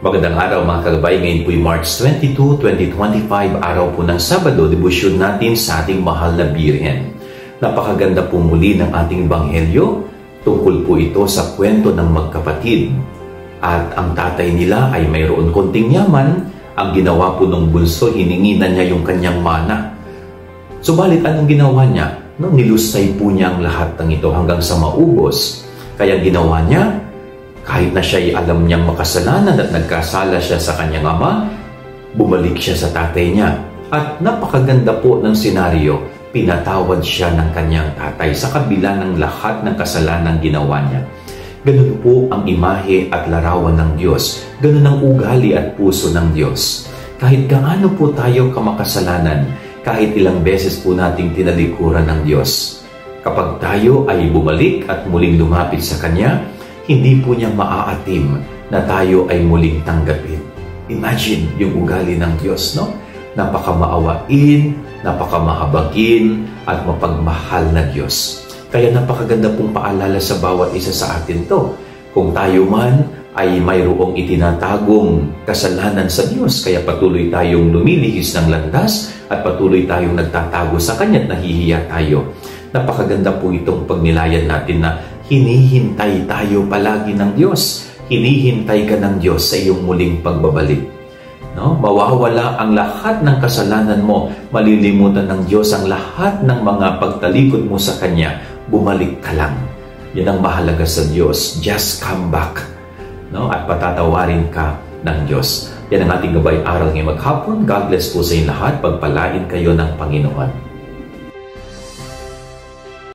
Magandang araw mga kagabay, ngayon po'y March 22, 2025, araw po ng Sabado, debosyon natin sa ating mahal na Birhen. Napakaganda po muli ng ating Ebanghelyo, tungkol po ito sa kwento ng magkapatid. At ang tatay nila ay mayroon konting yaman, ang ginawa po ng bunso, hininginan niya yung kanyang mana. Subalit anong ginawa niya? Nilustay po niya ang lahat ng ito hanggang sa maubos. Kaya ginawa niya, kahit na siya'y alam niyang makasalanan at nagkasala siya sa kanyang ama, bumalik siya sa tatay niya. At napakaganda po ng senaryo, pinatawad siya ng kanyang tatay sa kabila ng lahat ng kasalanang ginawa niya. Ganun po ang imahe at larawan ng Diyos. Ganun ang ugali at puso ng Diyos. Kahit gaano po tayo kamakasalanan, kahit ilang beses po nating tinalikuran ng Diyos, kapag tayo ay bumalik at muling lumapit sa Kanya, hindi po niya maaatim na tayo ay muling tanggapin. Imagine yung ugali ng Diyos, no? Napakamaawain, napakamahabagin, at mapagmahal na Diyos. Kaya napakaganda pong paalala sa bawat isa sa atin to. Kung tayo man ay mayroong itinatagong kasalanan sa Diyos, kaya patuloy tayong lumilihis ng landas at patuloy tayong nagtatago sa Kanya at nahihiya tayo. Napakaganda po itong pagnilayan natin na hinihintay tayo palagi ng Diyos. Hinihintay ka ng Diyos sa iyong muling pagbabalik. No? Mawawala ang lahat ng kasalanan mo. Malilimutan ng Diyos ang lahat ng mga pagtalikod mo sa Kanya. Bumalik ka lang. Yan ang mahalaga sa Diyos. Just come back. No? At patatawarin ka ng Diyos. Yan ang ating gabay aral ngayong maghapon. God bless po sa inyo lahat. Pagpalain kayo ng Panginoon.